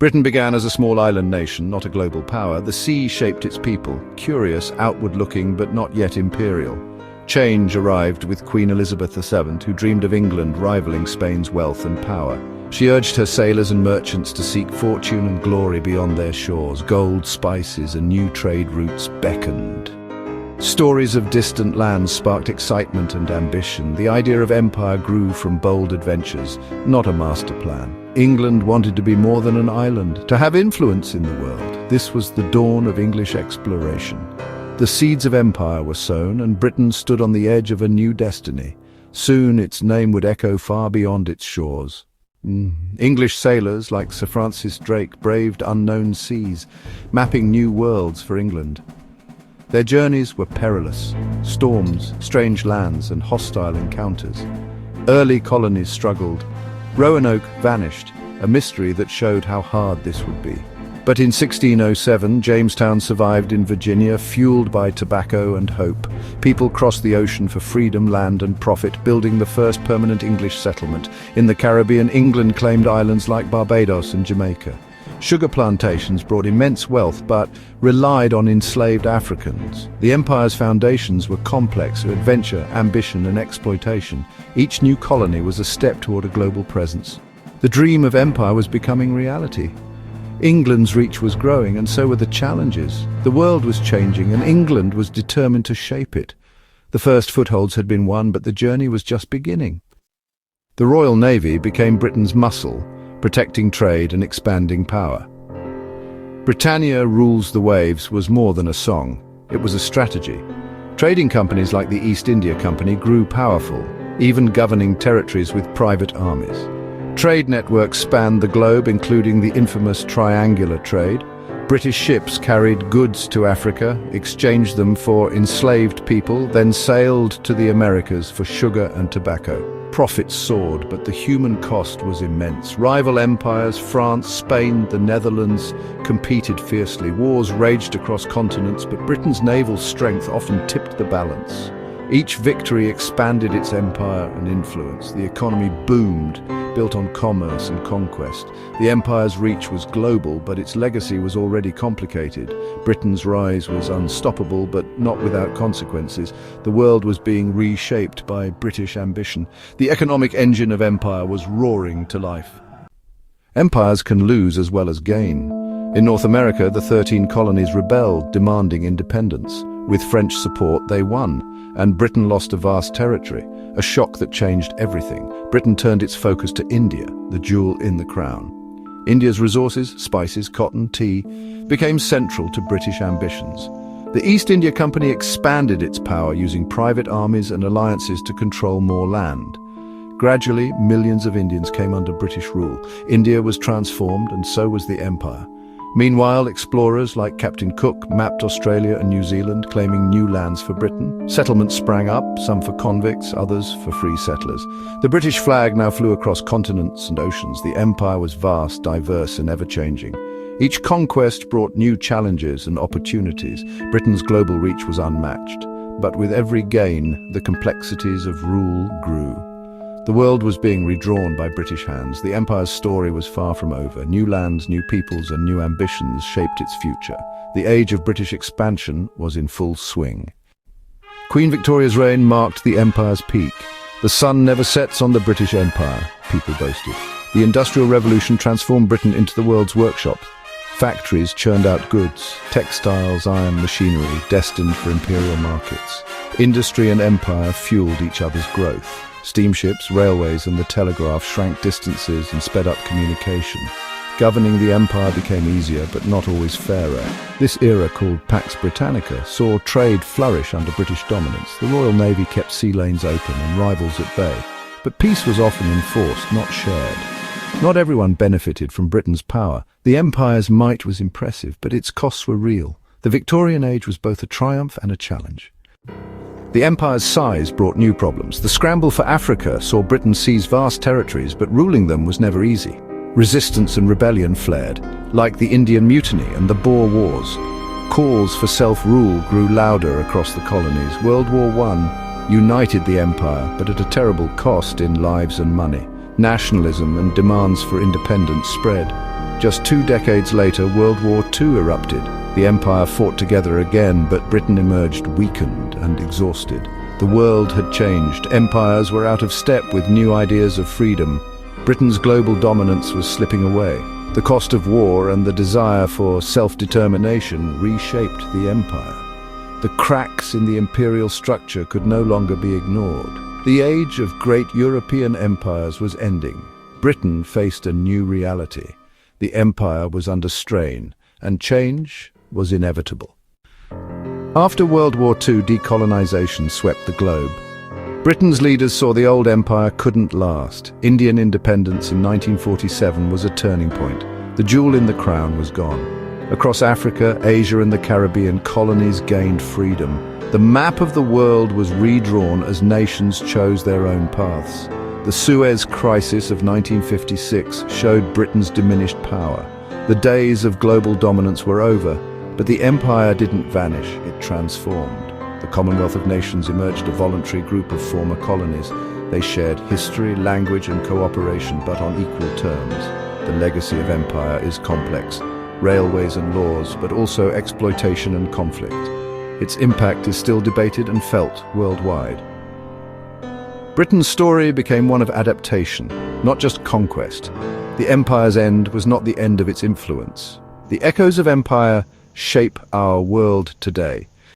Britain began as a small island nation, not a global power. The sea shaped its people, curious, outward-looking, but not yet imperial. Change arrived with Queen Elizabeth VII, who dreamed of England rivaling Spain's wealth and power. She urged her sailors and merchants to seek fortune and glory beyond their shores. Gold, spices, and new trade routes beckoned. Stories of distant lands sparked excitement and ambition. The idea of empire grew from bold adventures, not a master plan. England wanted to be more than an island, to have influence in the world. This was the dawn of English exploration. The seeds of empire were sown, and Britain stood on the edge of a new destiny. Soon its name would echo far beyond its shores. English sailors like Sir Francis Drake braved unknown seas, mapping new worlds for England. Their journeys were perilous: storms, strange lands, and hostile encounters. Early colonies struggled. Roanoke vanished, a mystery that showed how hard this would be. But in 1607, Jamestown survived in Virginia, fueled by tobacco and hope. People crossed the ocean for freedom, land, and profit, building the first permanent English settlement. In the Caribbean, England claimed islands like Barbados and Jamaica. Sugar plantations brought immense wealth, but relied on enslaved Africans. The empire's foundations were complex: adventure, ambition, and exploitation. Each new colony was a step toward a global presence. The dream of empire was becoming reality. England's reach was growing, and so were the challenges. The world was changing, and England was determined to shape it. The first footholds had been won, but the journey was just beginning. The Royal Navy became Britain's muscle, protecting trade and expanding power. Britannia Rules the Waves was more than a song, it was a strategy. Trading companies like the East India Company grew powerful, even governing territories with private armies. Trade networks spanned the globe, including the infamous triangular trade. British ships carried goods to Africa, exchanged them for enslaved people, then sailed to the Americas for sugar and tobacco. Profits soared, but the human cost was immense. Rival empires, France, Spain, the Netherlands, competed fiercely. Wars raged across continents, but Britain's naval strength often tipped the balance. Each victory expanded its empire and influence. The economy boomed, built on commerce and conquest. The empire's reach was global, but its legacy was already complicated. Britain's rise was unstoppable, but not without consequences. The world was being reshaped by British ambition. The economic engine of empire was roaring to life. Empires can lose as well as gain. In North America, the 13 colonies rebelled, demanding independence. With French support, they won, and Britain lost a vast territory, a shock that changed everything. Britain turned its focus to India, the jewel in the crown. India's resources, spices, cotton, tea, became central to British ambitions. The East India Company expanded its power, using private armies and alliances to control more land. Gradually, millions of Indians came under British rule. India was transformed, and so was the empire. Meanwhile, explorers like Captain Cook mapped Australia and New Zealand, claiming new lands for Britain. Settlements sprang up, some for convicts, others for free settlers. The British flag now flew across continents and oceans. The empire was vast, diverse, and ever-changing. Each conquest brought new challenges and opportunities. Britain's global reach was unmatched. But with every gain, the complexities of rule grew. The world was being redrawn by British hands. The empire's story was far from over. New lands, new peoples, and new ambitions shaped its future. The age of British expansion was in full swing. Queen Victoria's reign marked the empire's peak. The sun never sets on the British Empire, people boasted. The Industrial Revolution transformed Britain into the world's workshop. Factories churned out goods, textiles, iron, machinery, destined for imperial markets. Industry and empire fueled each other's growth. Steamships, railways, and the telegraph shrank distances and sped up communication. Governing the empire became easier, but not always fairer. This era, called Pax Britannica, saw trade flourish under British dominance. The Royal Navy kept sea lanes open and rivals at bay. But peace was often enforced, not shared. Not everyone benefited from Britain's power. The empire's might was impressive, but its costs were real. The Victorian age was both a triumph and a challenge. The empire's size brought new problems. The scramble for Africa saw Britain seize vast territories, but ruling them was never easy. Resistance and rebellion flared, like the Indian Mutiny and the Boer Wars. Calls for self-rule grew louder across the colonies. World War I united the empire, but at a terrible cost in lives and money. Nationalism and demands for independence spread. Just 2 decades later, World War II erupted. The empire fought together again, but Britain emerged weakened and exhausted. The world had changed. Empires were out of step with new ideas of freedom. Britain's global dominance was slipping away. The cost of war and the desire for self-determination reshaped the empire. The cracks in the imperial structure could no longer be ignored. The age of great European empires was ending. Britain faced a new reality. The empire was under strain, and change was inevitable. After World War II, decolonization swept the globe. Britain's leaders saw the old empire couldn't last. Indian independence in 1947 was a turning point. The jewel in the crown was gone. Across Africa, Asia and the Caribbean, colonies gained freedom. The map of the world was redrawn as nations chose their own paths. The Suez Crisis of 1956 showed Britain's diminished power. The days of global dominance were over, but the empire didn't vanish, it transformed. The Commonwealth of Nations emerged a voluntary group of former colonies. They shared history, language and cooperation, but on equal terms. The legacy of empire is complex. Railways and laws, but also exploitation and conflict. Its impact is still debated and felt worldwide. Britain's story became one of adaptation, not just conquest. The empire's end was not the end of its influence. The echoes of empire shape our world today.